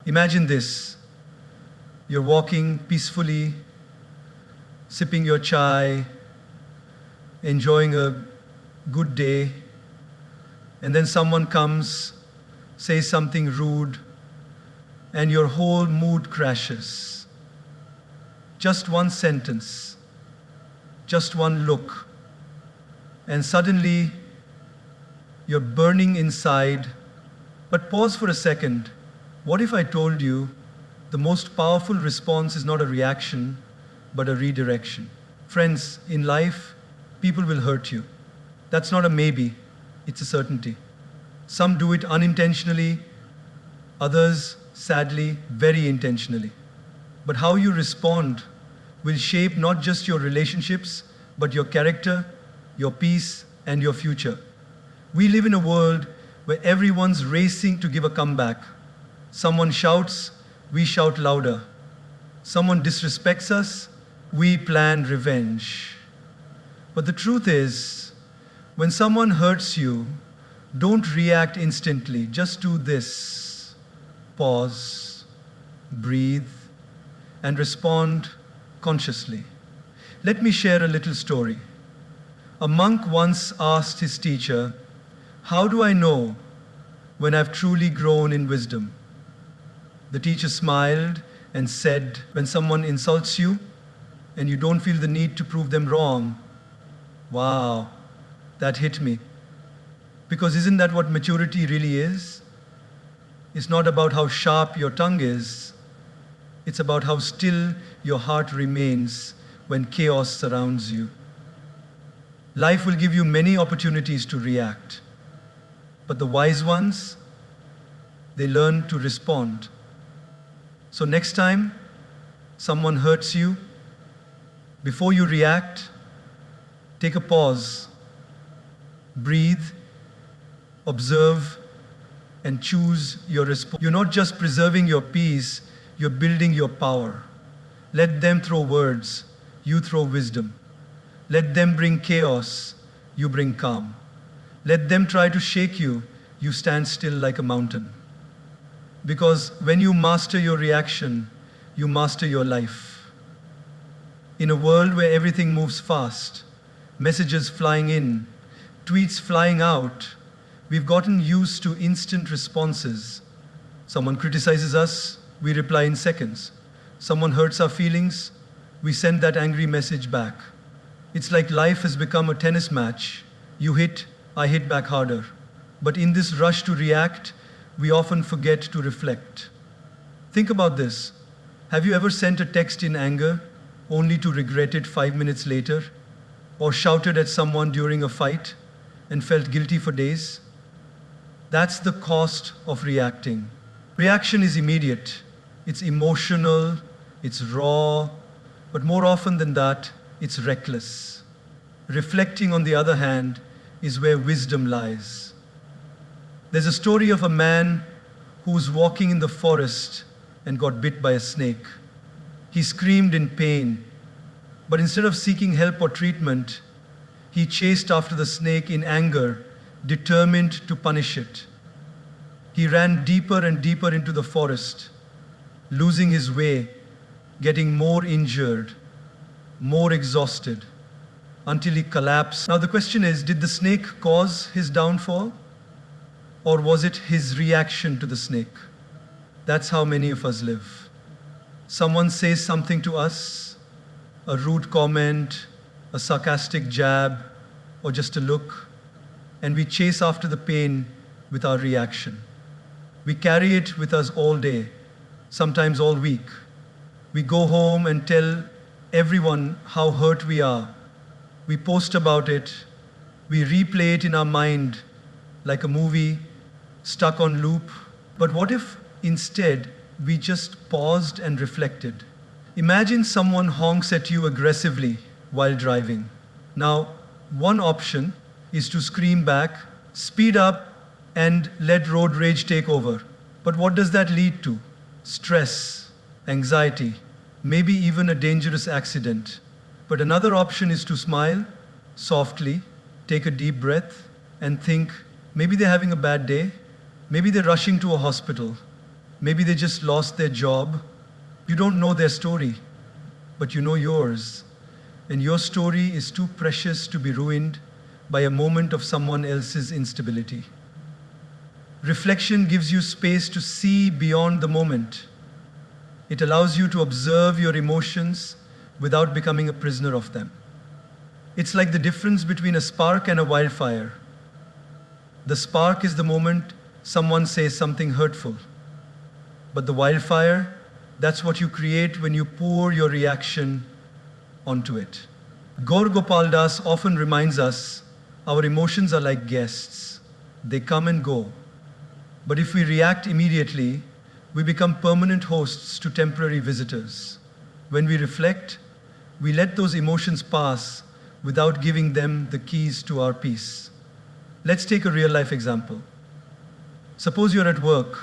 Imagine this. You're walking peacefully, sipping your chai, enjoying a good day, and then someone comes, says something rude, and your whole mood crashes. Just one sentence, just one look, and suddenly you're burning inside. But pause for a second. What if I told you the most powerful response is not a reaction, but a redirection? Friends, in life, people will hurt you. That's not a maybe, it's a certainty. Some do it unintentionally, others, sadly, very intentionally. But how you respond will shape not just your relationships, but your character, your peace, and your future. We live in a world where everyone's racing to give a comeback. Someone shouts, we shout louder. Someone disrespects us, we plan revenge. But the truth is, when someone hurts you, don't react instantly. Just do this. Pause, breathe, and respond consciously. Let me share a little story. A monk once asked his teacher, "How do I know when I've truly grown in wisdom?" The teacher smiled and said, "When someone insults you and you don't feel the need to prove them wrong." Wow, that hit me. Because isn't that what maturity really is? It's not about how sharp your tongue is. It's about how still your heart remains when chaos surrounds you. Life will give you many opportunities to react. But the wise ones, they learn to respond. So next time someone hurts you, before you react, take a pause, breathe, observe, and choose your response. You're not just preserving your peace, you're building your power. Let them throw words, you throw wisdom. Let them bring chaos, you bring calm. Let them try to shake you, you stand still like a mountain. Because when you master your reaction, you master your life. In a world where everything moves fast, messages flying in, tweets flying out, we've gotten used to instant responses. Someone criticizes us, we reply in seconds. Someone hurts our feelings, we send that angry message back. It's like life has become a tennis match. You hit, I hit back harder. But in this rush to react, we often forget to reflect. Think about this. Have you ever sent a text in anger only to regret it 5 minutes later? Or shouted at someone during a fight and felt guilty for days? That's the cost of reacting. Reaction is immediate, it's emotional, it's raw, but more often than that, it's reckless. Reflecting, on the other hand, is where wisdom lies. There's a story of a man who was walking in the forest and got bit by a snake. He screamed in pain, but instead of seeking help or treatment, he chased after the snake in anger, determined to punish it. He ran deeper and deeper into the forest, losing his way, getting more injured, more exhausted, until he collapsed. Now the question is, did the snake cause his downfall? Or was it his reaction to the snake? That's how many of us live. Someone says something to us, a rude comment, a sarcastic jab, or just a look, and we chase after the pain with our reaction. We carry it with us all day, sometimes all week. We go home and tell everyone how hurt we are. We post about it. We replay it in our mind like a movie stuck on loop. But what if instead we just paused and reflected? Imagine someone honks at you aggressively while driving. Now, one option is to scream back, speed up, and let road rage take over. But what does that lead to? Stress, anxiety, maybe even a dangerous accident. But another option is to smile softly, take a deep breath, and think, maybe they're having a bad day, maybe they're rushing to a hospital, Maybe they just lost their job. You don't know their story, but you know yours. And your story is too precious to be ruined by a moment of someone else's instability. Reflection gives you space to see beyond the moment. It allows you to observe your emotions without becoming a prisoner of them. It's like the difference between a spark and a wildfire. The spark is the moment someone says something hurtful. But the wildfire, that's what you create when you pour your reaction onto it. Gaur Gopal Das often reminds us our emotions are like guests. They come and go. But if we react immediately, we become permanent hosts to temporary visitors. When we reflect, we let those emotions pass without giving them the keys to our peace. Let's take a real-life example. Suppose you're at work.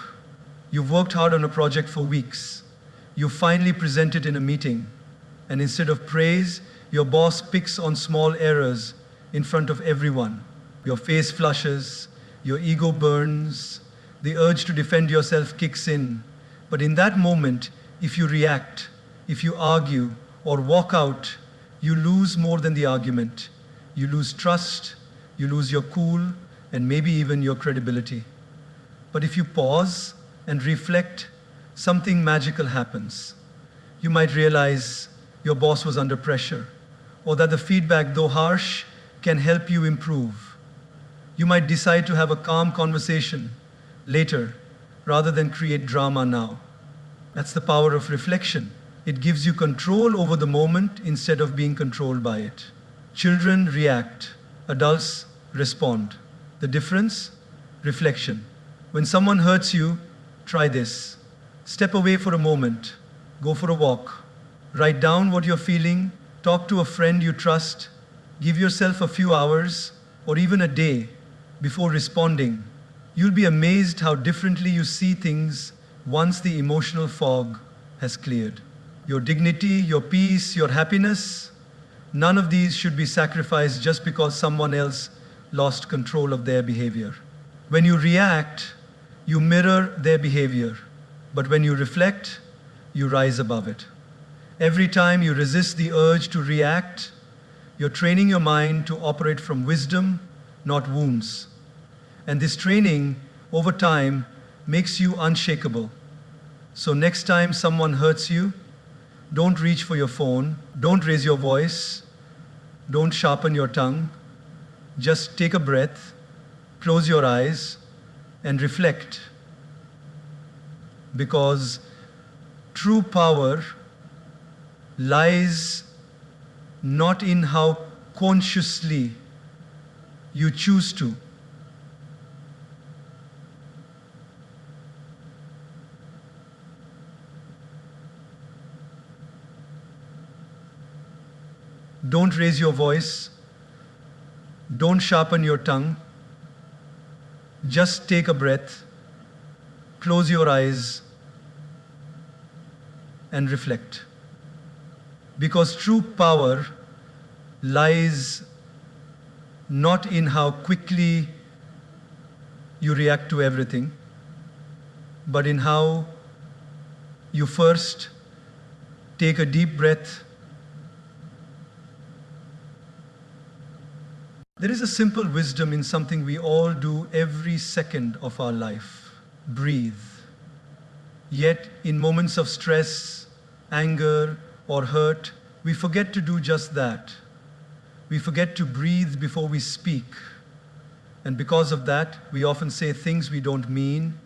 You've worked hard on a project for weeks. You finally present it in a meeting, and instead of praise, your boss picks on small errors in front of everyone. Your face flushes, your ego burns, the urge to defend yourself kicks in. But in that moment, if you react, if you argue or walk out, you lose more than the argument. You lose trust, you lose your cool, and maybe even your credibility. But if you pause and reflect, something magical happens. You might realize your boss was under pressure, or that the feedback, though harsh, can help you improve. You might decide to have a calm conversation later, rather than create drama now. That's the power of reflection. It gives you control over the moment instead of being controlled by it. Children react, adults respond. The difference? Reflection. When someone hurts you, try this. Step away for a moment, go for a walk, write down what you're feeling, talk to a friend you trust, give yourself a few hours or even a day before responding. You'll be amazed how differently you see things once the emotional fog has cleared. Your dignity, your peace, your happiness, none of these should be sacrificed just because someone else lost control of their behavior. When you react, you mirror their behavior. But when you reflect, you rise above it. Every time you resist the urge to react, you're training your mind to operate from wisdom, not wounds. And this training, over time, makes you unshakable. So next time someone hurts you, don't reach for your phone, don't raise your voice, don't sharpen your tongue. Just take a breath, close your eyes, and reflect. Because true power lies not in how consciously you choose to. Don't raise your voice. Don't sharpen your tongue. Just take a breath, close your eyes, and reflect. Because true power lies not in how quickly you react to everything, but in how you first take a deep breath. There is a simple wisdom in something we all do every second of our life: breathe. Yet, in moments of stress, anger, or hurt, we forget to do just that. We forget to breathe before we speak. And because of that, we often say things we don't mean,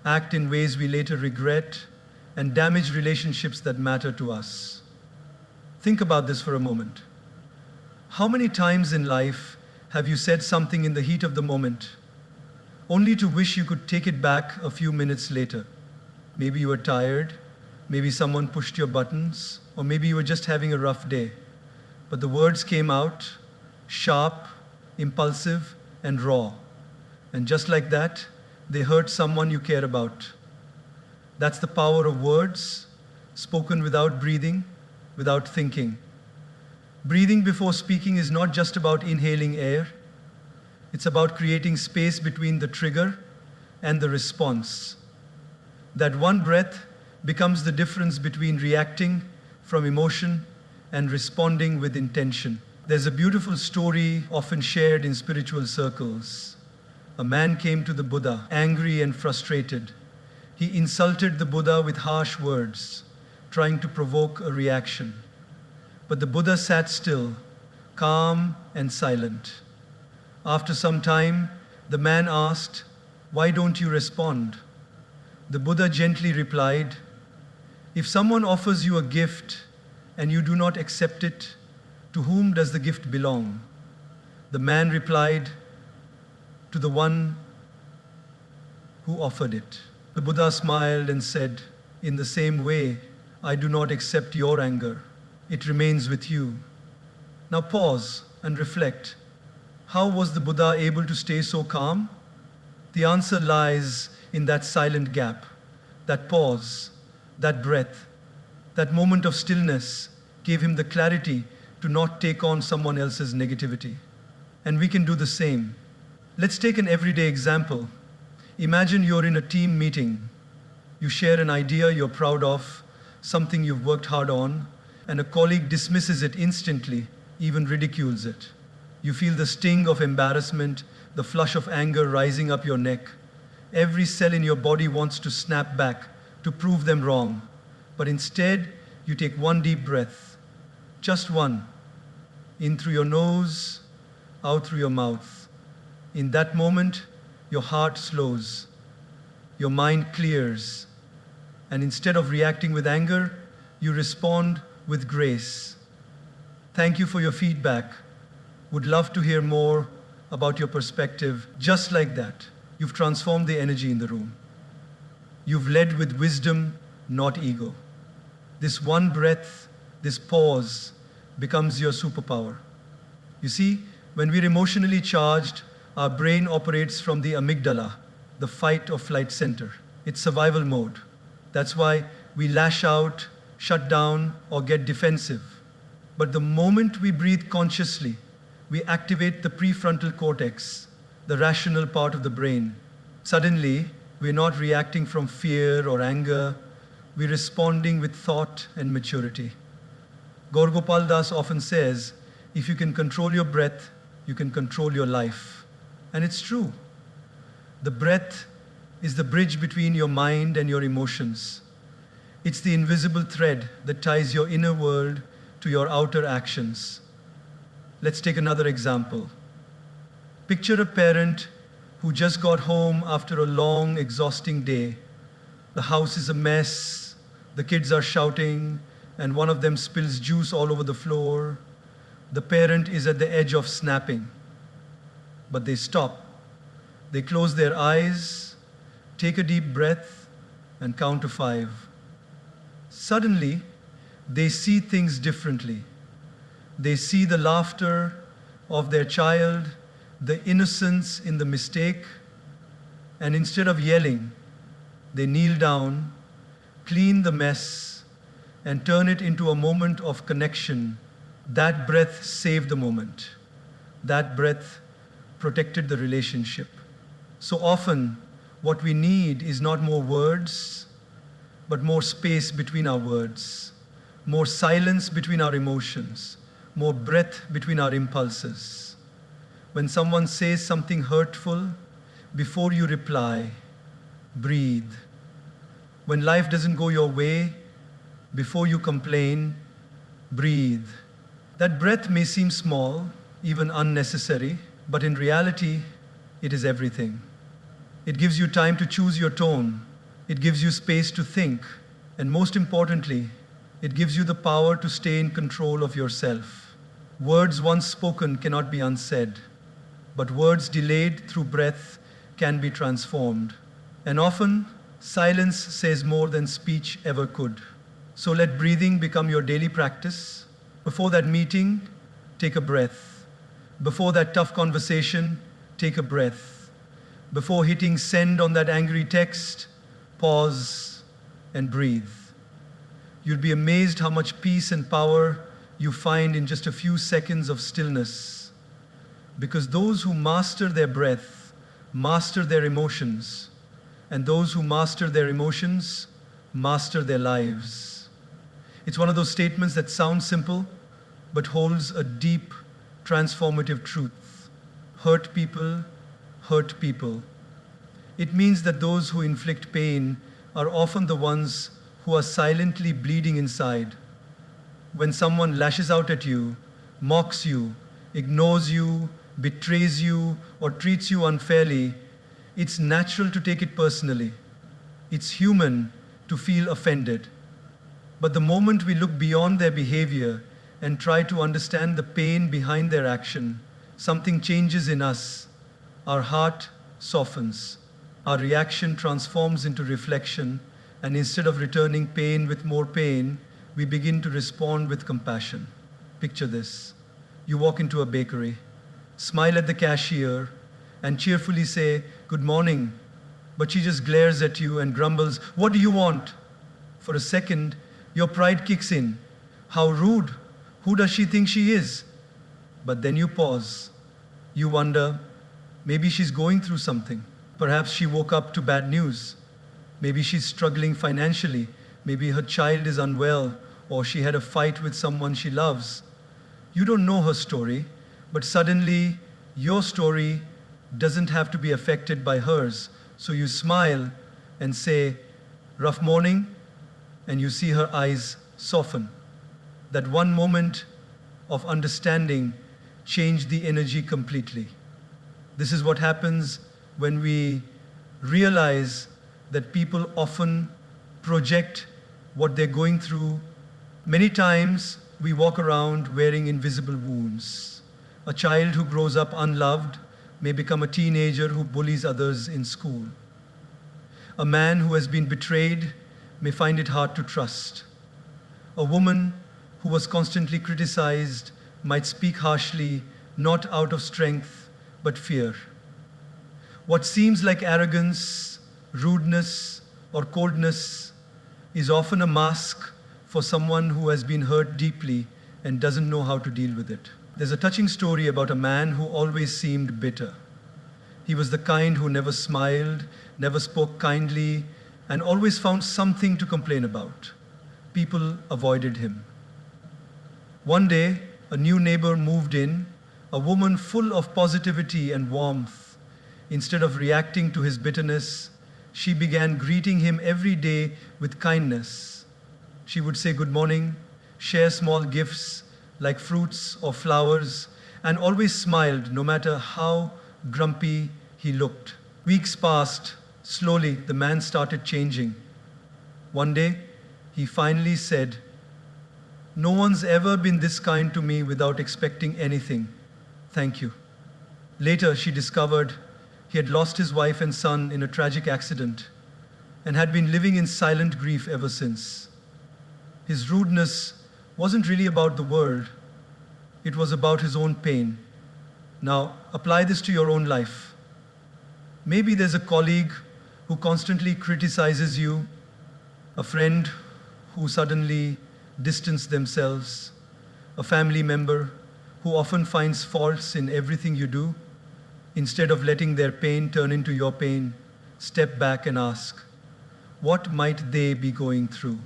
act in ways we later regret, and damage relationships that matter to us. Think about this for a moment. How many times in life have you said something in the heat of the moment, only to wish you could take it back a few minutes later? Maybe you were tired, maybe someone pushed your buttons, or maybe you were just having a rough day. But the words came out, sharp, impulsive, and raw. And just like that, they hurt someone you care about. That's the power of words, spoken without breathing, without thinking. Breathing before speaking is not just about inhaling air. It's about creating space between the trigger and the response. That one breath becomes the difference between reacting from emotion and responding with intention. There's a beautiful story often shared in spiritual circles. A man came to the Buddha, angry and frustrated. He insulted the Buddha with harsh words, trying to provoke a reaction. But the Buddha sat still, calm and silent. After some time, the man asked, "Why don't you respond?" The Buddha gently replied, "If someone offers you a gift and you do not accept it, to whom does the gift belong?" The man replied, "To the one who offered it." The Buddha smiled and said, "In the same way, I do not accept your anger. It remains with you." Now pause and reflect. How was the Buddha able to stay so calm? The answer lies in that silent gap, that pause, that breath, that moment of stillness gave him the clarity to not take on someone else's negativity. And we can do the same. Let's take an everyday example. Imagine you're in a team meeting. You share an idea you're proud of, something you've worked hard on, and a colleague dismisses it instantly, even ridicules it. You feel the sting of embarrassment, the flush of anger rising up your neck. Every cell in your body wants to snap back to prove them wrong. But instead, you take one deep breath, just one, in through your nose, out through your mouth. In that moment, your heart slows, your mind clears, and instead of reacting with anger, you respond with grace. Thank you for your feedback. Would love to hear more about your perspective. Just like that, you've transformed the energy in the room. You've led with wisdom, not ego. This one breath, this pause, becomes your superpower. You see, when we're emotionally charged, our brain operates from the amygdala, the fight or flight center. It's survival mode. That's why we lash out, shut down, or get defensive. But the moment we breathe consciously, we activate the prefrontal cortex, the rational part of the brain. Suddenly, we're not reacting from fear or anger, we're responding with thought and maturity. Gaur Gopal Das often says, if you can control your breath, you can control your life. And it's true. The breath is the bridge between your mind and your emotions. It's the invisible thread that ties your inner world to your outer actions. Let's take another example. Picture a parent who just got home after a long, exhausting day. The house is a mess, the kids are shouting, and one of them spills juice all over the floor. The parent is at the edge of snapping. But they stop. They close their eyes, take a deep breath, and count to 5. Suddenly, they see things differently. They see the laughter of their child, the innocence in the mistake, and instead of yelling, they kneel down, clean the mess, and turn it into a moment of connection. That breath saved the moment. That breath protected the relationship. So often, what we need is not more words, but more space between our words, more silence between our emotions, more breath between our impulses. When someone says something hurtful, before you reply, breathe. When life doesn't go your way, before you complain, breathe. That breath may seem small, even unnecessary, but in reality, it is everything. It gives you time to choose your tone. It gives you space to think. And most importantly, it gives you the power to stay in control of yourself. Words once spoken cannot be unsaid, but words delayed through breath can be transformed. And often, silence says more than speech ever could. So let breathing become your daily practice. Before that meeting, take a breath. Before that tough conversation, take a breath. Before hitting send on that angry text, pause and breathe. You'll be amazed how much peace and power you find in just a few seconds of stillness. Because those who master their breath, master their emotions, and those who master their emotions master their lives. It's one of those statements that sounds simple but holds a deep, transformative truth. Hurt people hurt people. It means that those who inflict pain are often the ones who are silently bleeding inside. When someone lashes out at you, mocks you, ignores you, betrays you, or treats you unfairly, it's natural to take it personally. It's human to feel offended. But the moment we look beyond their behavior and try to understand the pain behind their action, something changes in us. Our heart softens. Our reaction transforms into reflection, and instead of returning pain with more pain, we begin to respond with compassion. Picture this. You walk into a bakery, smile at the cashier, and cheerfully say, "Good morning," but she just glares at you and grumbles, "What do you want?" For a second, your pride kicks in. How rude! Who does she think she is? But then you pause. You wonder, maybe she's going through something. Perhaps she woke up to bad news. Maybe she's struggling financially. Maybe her child is unwell, or she had a fight with someone she loves. You don't know her story, but suddenly your story doesn't have to be affected by hers. So you smile and say, "Rough morning," and you see her eyes soften. That one moment of understanding changed the energy completely. This is what happens when we realize that people often project what they're going through. Many times we walk around wearing invisible wounds. A child who grows up unloved may become a teenager who bullies others in school. A man who has been betrayed may find it hard to trust. A woman who was constantly criticized might speak harshly, not out of strength, but fear. What seems like arrogance, rudeness, or coldness is often a mask for someone who has been hurt deeply and doesn't know how to deal with it. There's a touching story about a man who always seemed bitter. He was the kind who never smiled, never spoke kindly, and always found something to complain about. People avoided him. One day, a new neighbor moved in, a woman full of positivity and warmth. Instead of reacting to his bitterness, she began greeting him every day with kindness. She would say good morning, share small gifts like fruits or flowers, and always smiled no matter how grumpy he looked. Weeks passed. Slowly, the man started changing. One day, he finally said, "No one's ever been this kind to me without expecting anything. Thank you." Later, she discovered he had lost his wife and son in a tragic accident and had been living in silent grief ever since. His rudeness wasn't really about the world. It was about his own pain. Now, apply this to your own life. Maybe there's a colleague who constantly criticizes you, a friend who suddenly distance themselves, a family member who often finds faults in everything you do. Instead of letting their pain turn into your pain, step back and ask, what might they be going through?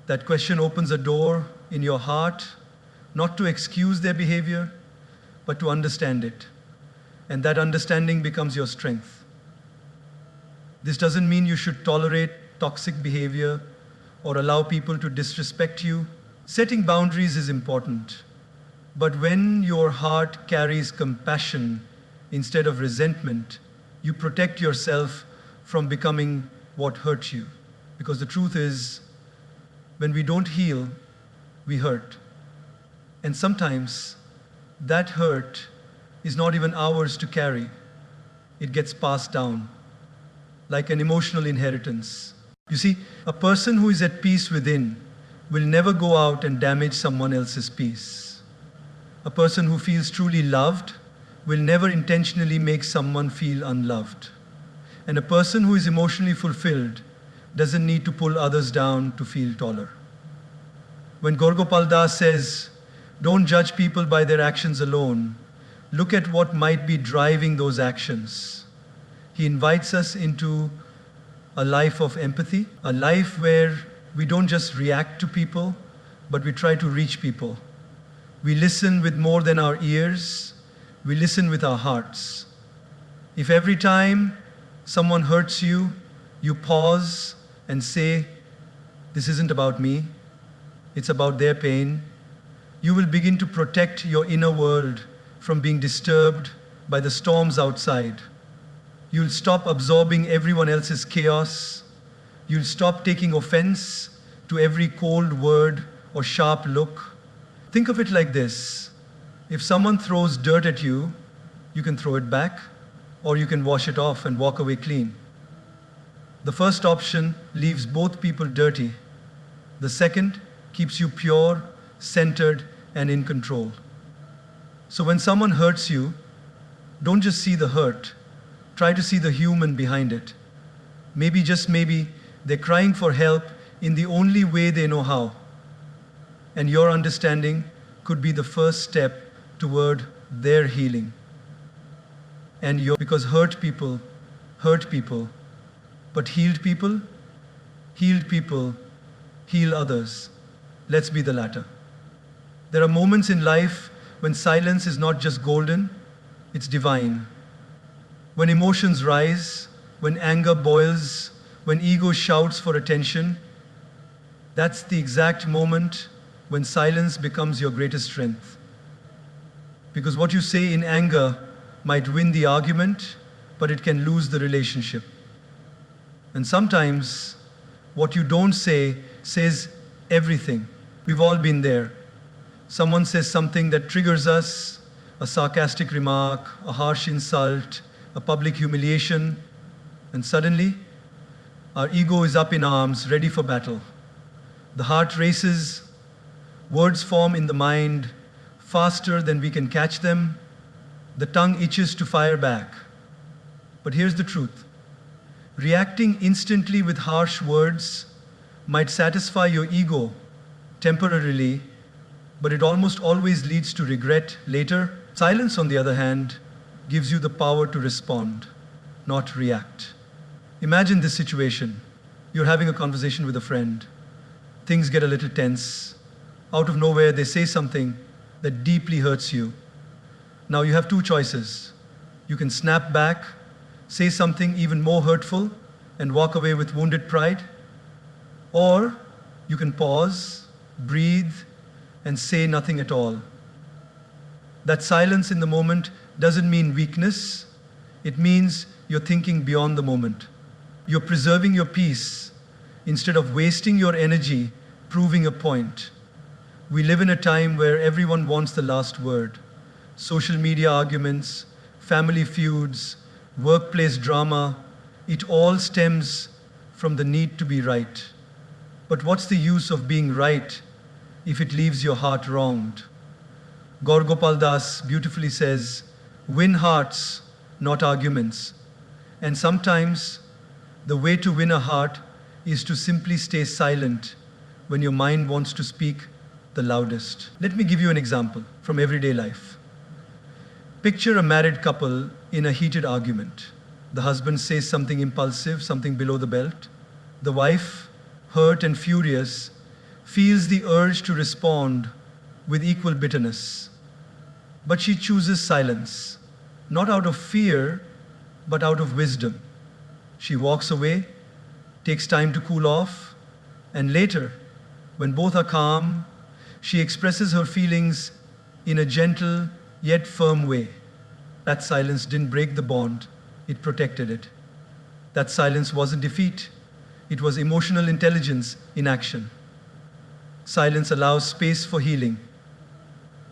That question opens a door in your heart, not to excuse their behavior, but to understand it. And that understanding becomes your strength. This doesn't mean you should tolerate toxic behavior or allow people to disrespect you. Setting boundaries is important. But when your heart carries compassion instead of resentment, you protect yourself from becoming what hurts you. Because the truth is, when we don't heal, we hurt. And sometimes that hurt is not even ours to carry. It gets passed down, like an emotional inheritance. You see, a person who is at peace within will never go out and damage someone else's peace. A person who feels truly loved will never intentionally make someone feel unloved. And a person who is emotionally fulfilled doesn't need to pull others down to feel taller. When Gaur Gopal Das says, "Don't judge people by their actions alone, look at what might be driving those actions," He invites us into a life of empathy, a life where we don't just react to people, but we try to reach people. We listen with more than our ears, we listen with our hearts. If every time someone hurts you, you pause and say, "This isn't about me, it's about their pain," you will begin to protect your inner world from being disturbed by the storms outside. You'll stop absorbing everyone else's chaos. You'll stop taking offense to every cold word or sharp look. Think of it like this. If someone throws dirt at you, you can throw it back, or you can wash it off and walk away clean. The first option leaves both people dirty. The second keeps you pure, centered, and in control. So when someone hurts you, don't just see the hurt. Try to see the human behind it. Maybe, just maybe, they're crying for help in the only way they know how. And your understanding could be the first step toward their healing. Because hurt people, but healed people heal others. Let's be the latter. There are moments in life when silence is not just golden, it's divine. When emotions rise, when anger boils, when ego shouts for attention, that's the exact moment when silence becomes your greatest strength. Because what you say in anger might win the argument, but it can lose the relationship. And sometimes what you don't say says everything. We've all been there. Someone says something that triggers us, a sarcastic remark, a harsh insult, a public humiliation, and suddenly our ego is up in arms, ready for battle. The heart races, words form in the mind faster than we can catch them, the tongue itches to fire back. But here's the truth. Reacting instantly with harsh words might satisfy your ego temporarily, but it almost always leads to regret later. Silence, on the other hand, gives you the power to respond, not react. Imagine this situation. You're having a conversation with a friend. Things get a little tense. Out of nowhere, they say something that deeply hurts you. Now you have two choices. You can snap back, say something even more hurtful, and walk away with wounded pride. Or you can pause, breathe, and say nothing at all. That silence in the moment doesn't mean weakness. It means you're thinking beyond the moment. You're preserving your peace instead of wasting your energy proving a point. We live in a time where everyone wants the last word. Social media arguments, family feuds, workplace drama, it all stems from the need to be right. But what's the use of being right if it leaves your heart wronged? Gaur Gopal Das beautifully says, "Win hearts, not arguments." And sometimes the way to win a heart is to simply stay silent when your mind wants to speak the loudest. Let me give you an example from everyday life. Picture a married couple in a heated argument. The husband says something impulsive, something below the belt. The wife, hurt and furious, feels the urge to respond with equal bitterness. But she chooses silence, not out of fear, but out of wisdom. She walks away, takes time to cool off, and later, when both are calm, she expresses her feelings in a gentle yet firm way. That silence didn't break the bond, it protected it. That silence wasn't defeat, it was emotional intelligence in action. Silence allows space for healing.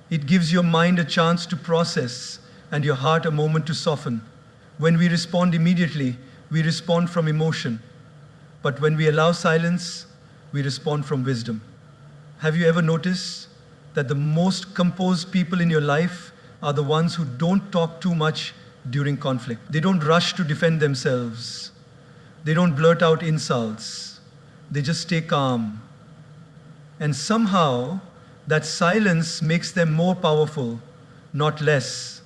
It gives your mind a chance to process and your heart a moment to soften. When we respond immediately, we respond from emotion. But when we allow silence, we respond from wisdom. Have you ever noticed that the most composed people in your life are the ones who don't talk too much during conflict? They don't rush to defend themselves. They don't blurt out insults. They just stay calm. And somehow, that silence makes them more powerful, not less.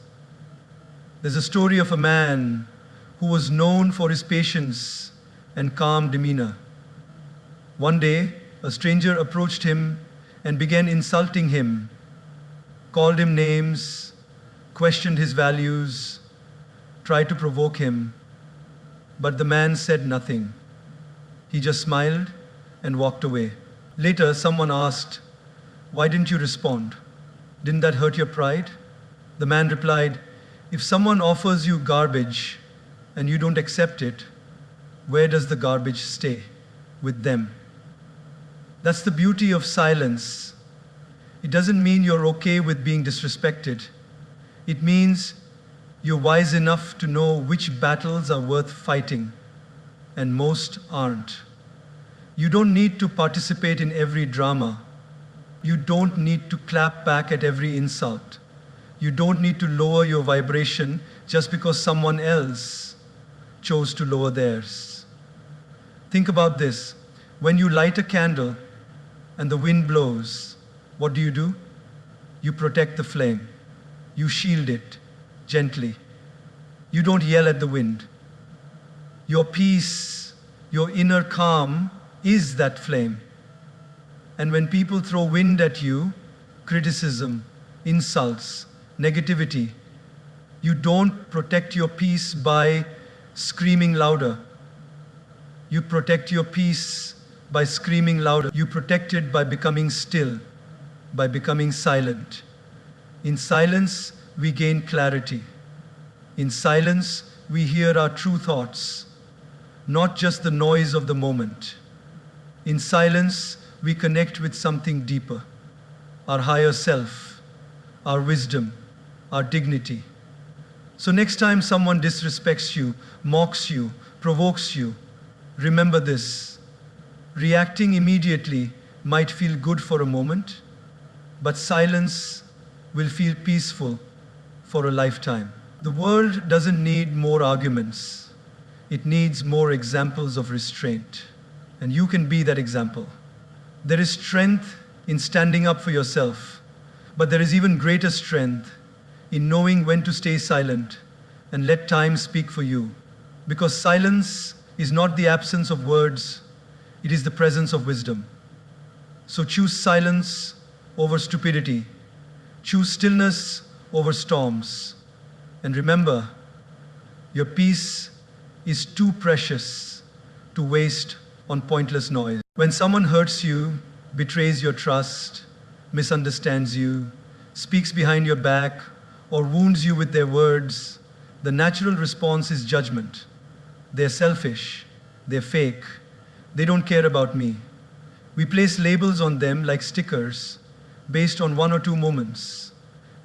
There's a story of a man who was known for his patience and calm demeanor. One day, a stranger approached him and began insulting him, called him names, questioned his values, tried to provoke him. But the man said nothing. He just smiled and walked away. Later, someone asked, "Why didn't you respond? Didn't that hurt your pride?" The man replied, "If someone offers you garbage and you don't accept it, where does the garbage stay? With them." That's the beauty of silence. It doesn't mean you're okay with being disrespected. It means you're wise enough to know which battles are worth fighting, and most aren't. You don't need to participate in every drama. You don't need to clap back at every insult. You don't need to lower your vibration just because someone else chose to lower theirs. Think about this. When you light a candle and the wind blows, what do? You protect the flame. You shield it gently. You don't yell at the wind. Your peace, your inner calm is that flame. And when people throw wind at you, criticism, insults, negativity, you don't protect your peace by screaming louder. You protect your peace by screaming louder. You protect it by becoming still, by becoming silent. In silence, we gain clarity. In silence, we hear our true thoughts, not just the noise of the moment. In silence, we connect with something deeper, our higher self, our wisdom, our dignity. So next time someone disrespects you, mocks you, provokes you, remember this. Reacting immediately might feel good for a moment, but silence will feel peaceful for a lifetime. The world doesn't need more arguments. It needs more examples of restraint. And you can be that example. There is strength in standing up for yourself, but there is even greater strength in knowing when to stay silent and let time speak for you. Because silence is not the absence of words, it is the presence of wisdom. So choose silence over stupidity. Choose stillness over storms. And remember, your peace is too precious to waste on pointless noise. When someone hurts you, betrays your trust, misunderstands you, speaks behind your back, or wounds you with their words, the natural response is judgment. They're selfish, they're fake, they don't care about me. We place labels on them like stickers based on one or two moments,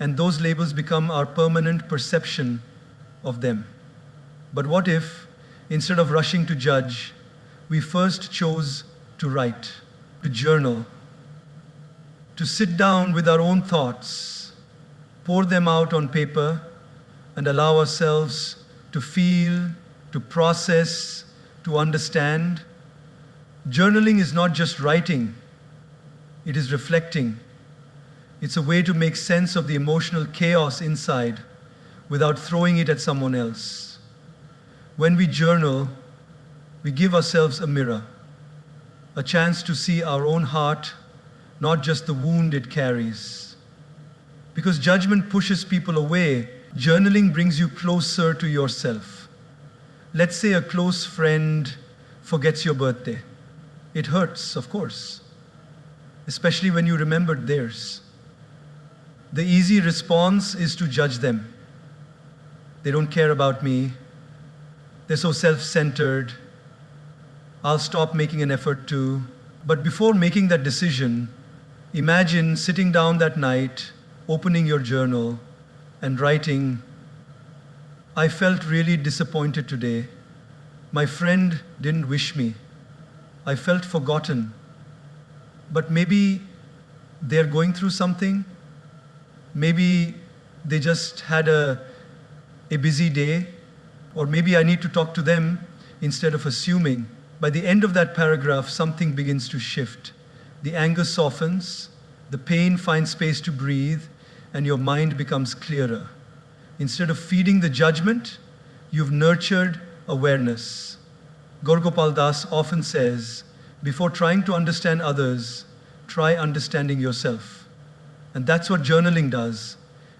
and those labels become our permanent perception of them. But what if, instead of rushing to judge, we first chose to write, to journal, to sit down with our own thoughts, pour them out on paper, and allow ourselves to feel, to process, to understand? Journaling is not just writing, it is reflecting. It's a way to make sense of the emotional chaos inside without throwing it at someone else. When we journal, we give ourselves a mirror, a chance to see our own heart, not just the wound it carries. Because judgment pushes people away, journaling brings you closer to yourself. Let's say a close friend forgets your birthday. It hurts, of course, especially when you remembered theirs. The easy response is to judge them. They don't care about me. They're so self-centered. I'll stop making an effort to. But before making that decision, imagine sitting down that night, opening your journal, and writing, "I felt really disappointed today. My friend didn't wish me. I felt forgotten. But maybe they're going through something. Maybe they just had a busy day. Or maybe I need to talk to them instead of assuming." By the end of that paragraph, something begins to shift. The anger softens, the pain finds space to breathe, and your mind becomes clearer. Instead of feeding the judgment, you've nurtured awareness. Gaur Gopal Das often says, before trying to understand others, try understanding yourself. And that's what journaling does.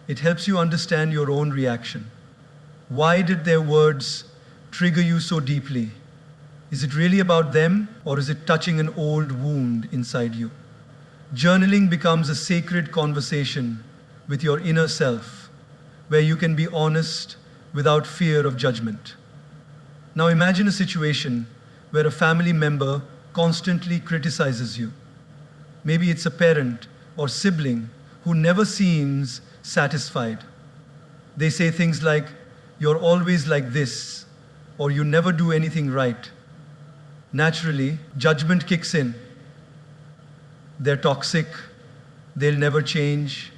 It helps you understand your own reaction. Why did their words trigger you so deeply? Is it really about them, or is it touching an old wound inside you? Journaling becomes a sacred conversation with your inner self, where you can be honest without fear of judgment. Now imagine a situation where a family member constantly criticizes you. Maybe it's a parent or sibling who never seems satisfied. They say things like, "You're always like this," or "You never do anything right." Naturally, judgment kicks in. They're toxic, they'll never change,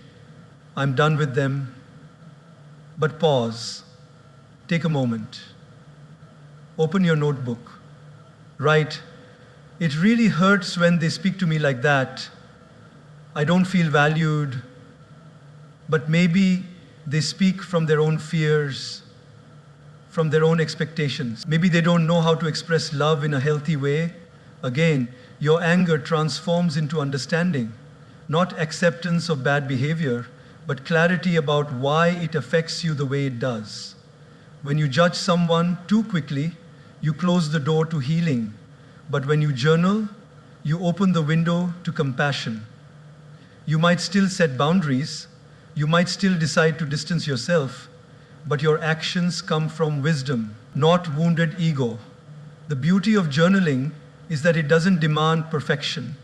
I'm done with them. But pause, take a moment, open your notebook, write, "It really hurts when they speak to me like that. I don't feel valued." But maybe they speak from their own fears, from their own expectations. Maybe they don't know how to express love in a healthy way. Again, your anger transforms into understanding, not acceptance of bad behavior, but clarity about why it affects you the way it does. When you judge someone too quickly, you close the door to healing. But when you journal, you open the window to compassion. You might still set boundaries, you might still decide to distance yourself, but your actions come from wisdom, not wounded ego. The beauty of journaling is that it doesn't demand perfection.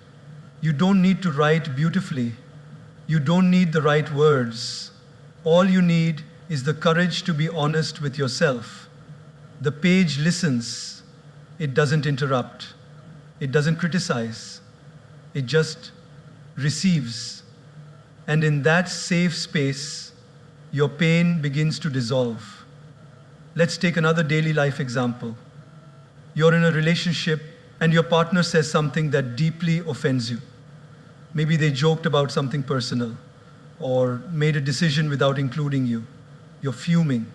You don't need to write beautifully. You don't need the right words. All you need is the courage to be honest with yourself. The page listens. It doesn't interrupt. It doesn't criticize. It just receives. And in that safe space, your pain begins to dissolve. Let's take another daily life example. You're in a relationship and your partner says something that deeply offends you. Maybe they joked about something personal or made a decision without including you. You're fuming.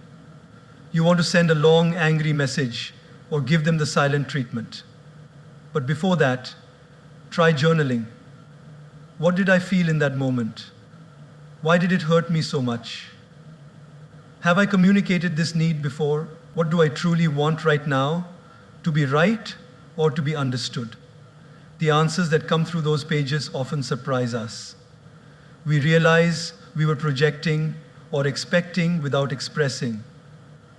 You want to send a long, angry message or give them the silent treatment. But before that, try journaling. What did I feel in that moment? Why did it hurt me so much? Have I communicated this need before? What do I truly want right now? To be right or to be understood? The answers that come through those pages often surprise us. We realize we were projecting or expecting without expressing,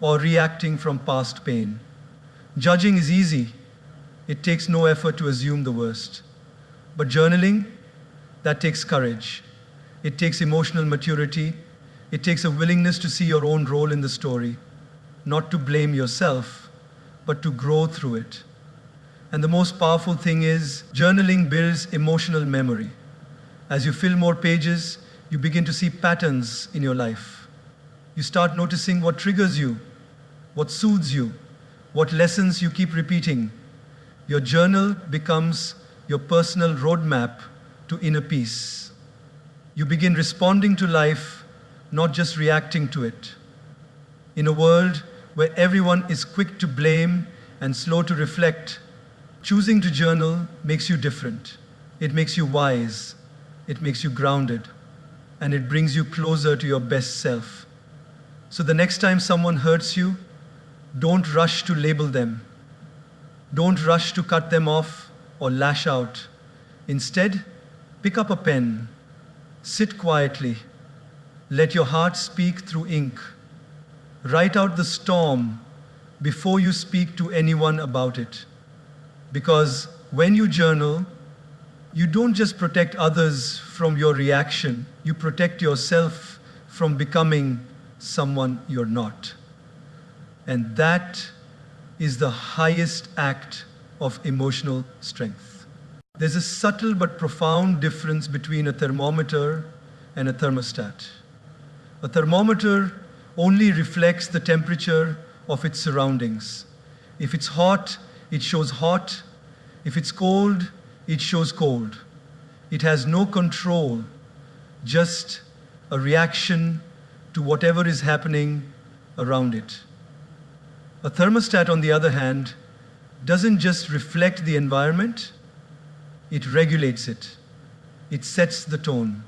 or reacting from past pain. Judging is easy. It takes no effort to assume the worst. But journaling, that takes courage. It takes emotional maturity. It takes a willingness to see your own role in the story, not to blame yourself, but to grow through it. And the most powerful thing is, journaling builds emotional memory. As you fill more pages, you begin to see patterns in your life. You start noticing what triggers you, what soothes you, what lessons you keep repeating. Your journal becomes your personal roadmap to inner peace. You begin responding to life, not just reacting to it. In a world where everyone is quick to blame and slow to reflect, choosing to journal makes you different. It makes you wise. It makes you grounded. And it brings you closer to your best self. So the next time someone hurts you, don't rush to label them. Don't rush to cut them off or lash out. Instead, pick up a pen. Sit quietly. Let your heart speak through ink. Write out the storm before you speak to anyone about it. Because when you journal, you don't just protect others from your reaction, you protect yourself from becoming someone you're not. And that is the highest act of emotional strength. There's a subtle but profound difference between a thermometer and a thermostat. A thermometer only reflects the temperature of its surroundings. If it's hot, it shows hot. If it's cold, it shows cold. It has no control, just a reaction to whatever is happening around it. A thermostat, on the other hand, doesn't just reflect the environment, it regulates it. It sets the tone.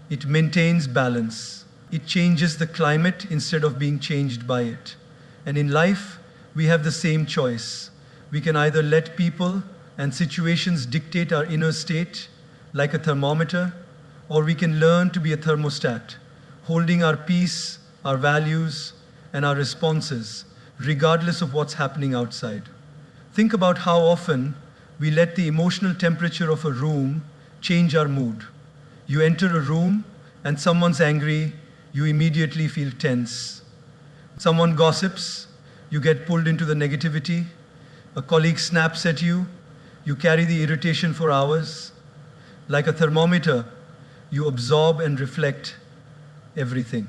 It maintains balance. It changes the climate instead of being changed by it. And in life, we have the same choice. We can either let people and situations dictate our inner state, like a thermometer, or we can learn to be a thermostat, holding our peace, our values, and our responses, regardless of what's happening outside. Think about how often we let the emotional temperature of a room change our mood. You enter a room and someone's angry, you immediately feel tense. Someone gossips, you get pulled into the negativity. A colleague snaps at you, you carry the irritation for hours. Like a thermometer, you absorb and reflect everything.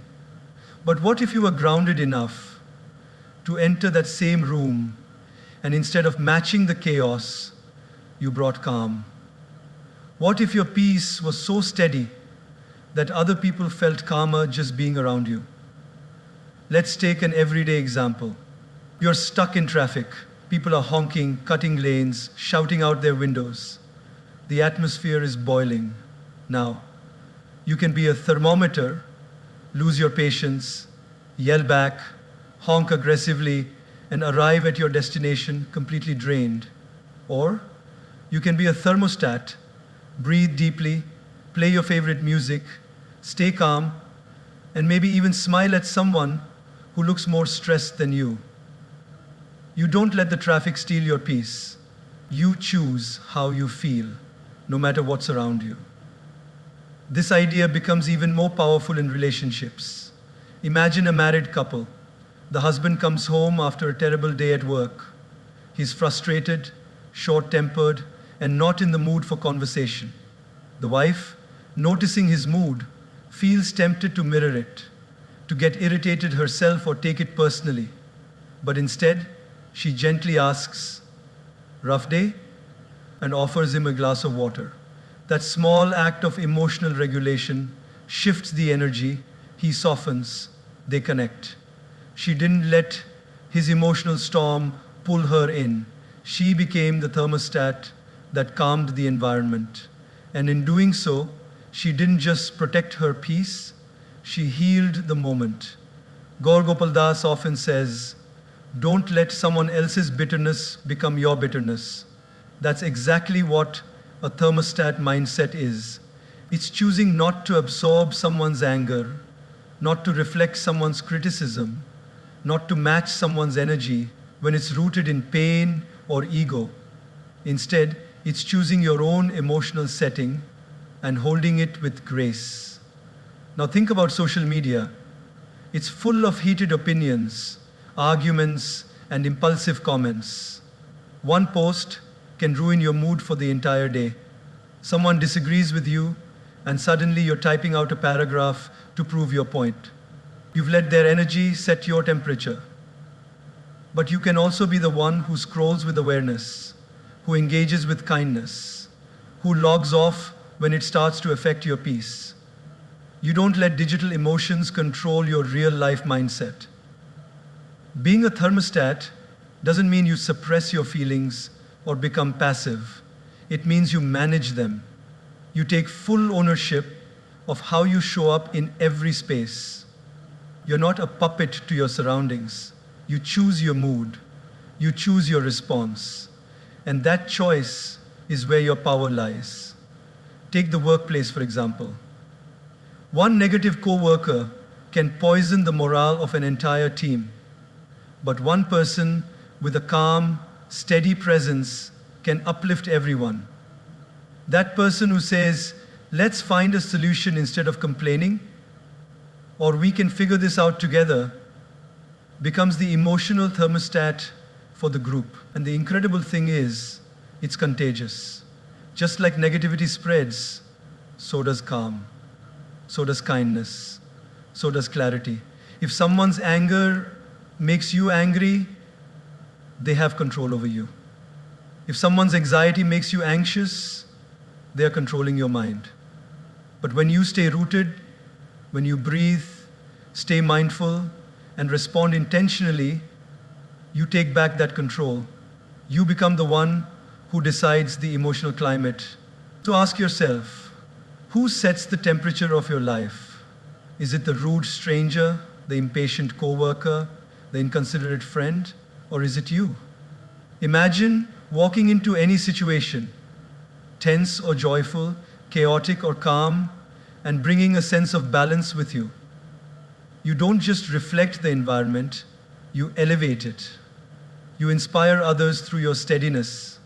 But what if you were grounded enough to enter that same room and instead of matching the chaos, you brought calm? What if your peace was so steady that other people felt calmer just being around you? Let's take an everyday example. You're stuck in traffic. People are honking, cutting lanes, shouting out their windows. The atmosphere is boiling. Now, you can be a thermometer, lose your patience, yell back, honk aggressively, and arrive at your destination completely drained. Or you can be a thermostat, breathe deeply, play your favorite music, stay calm, and maybe even smile at someone who looks more stressed than you. You don't let the traffic steal your peace. You choose how you feel, no matter what's around you. This idea becomes even more powerful in relationships. Imagine a married couple. The husband comes home after a terrible day at work. He's frustrated, short-tempered, and not in the mood for conversation. The wife, noticing his mood, feels tempted to mirror it, to get irritated herself or take it personally. But instead, she gently asks, "Rough day?" and offers him a glass of water. That small act of emotional regulation shifts the energy, he softens, they connect. She didn't let his emotional storm pull her in. She became the thermostat that calmed the environment. And in doing so, she didn't just protect her peace, she healed the moment. Gaur Gopal Das often says, "Don't let someone else's bitterness become your bitterness." That's exactly what a thermostat mindset is. It's choosing not to absorb someone's anger, not to reflect someone's criticism, not to match someone's energy when it's rooted in pain or ego. Instead, it's choosing your own emotional setting and holding it with grace. Now think about social media. It's full of heated opinions, arguments, and impulsive comments. One post can ruin your mood for the entire day. Someone disagrees with you, and suddenly you're typing out a paragraph to prove your point. You've let their energy set your temperature. But you can also be the one who scrolls with awareness, who engages with kindness, who logs off when it starts to affect your peace. You don't let digital emotions control your real life mindset. Being a thermostat doesn't mean you suppress your feelings or become passive. It means you manage them. You take full ownership of how you show up in every space. You're not a puppet to your surroundings. You choose your mood. You choose your response. And that choice is where your power lies. Take the workplace, for example. One negative coworker can poison the morale of an entire team. But one person with a calm, steady presence can uplift everyone. That person who says, "Let's find a solution instead of complaining," or "We can figure this out together," becomes the emotional thermostat for the group. And the incredible thing is, it's contagious. Just like negativity spreads, so does calm, so does kindness, so does clarity. If someone's anger makes you angry, they have control over you. If someone's anxiety makes you anxious, they are controlling your mind. But when you stay rooted, when you breathe, stay mindful, and respond intentionally, You take back that control. You become the one who decides the emotional climate. So ask yourself, who sets the temperature of your life? Is it the rude stranger, the impatient coworker, the inconsiderate friend, or is it you? Imagine walking into any situation, tense or joyful, chaotic or calm, and bringing a sense of balance with you. You don't just reflect the environment, you elevate it. You inspire others through your steadiness.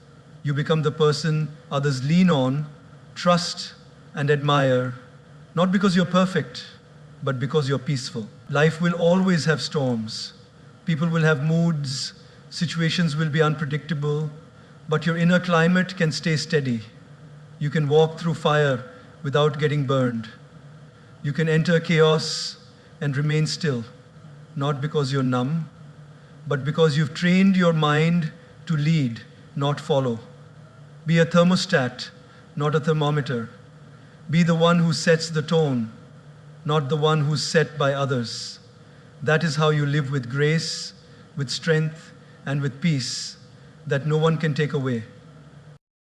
You become the person others lean on, trust, and admire, not because you're perfect, but because you're peaceful. Life will always have storms. People will have moods, situations will be unpredictable, but your inner climate can stay steady. You can walk through fire without getting burned. You can enter chaos and remain still, not because you're numb, but because you've trained your mind to lead, not follow. Be a thermostat, not a thermometer. Be the one who sets the tone, not the one who's set by others. That is how you live with grace, with strength, and with peace that no one can take away.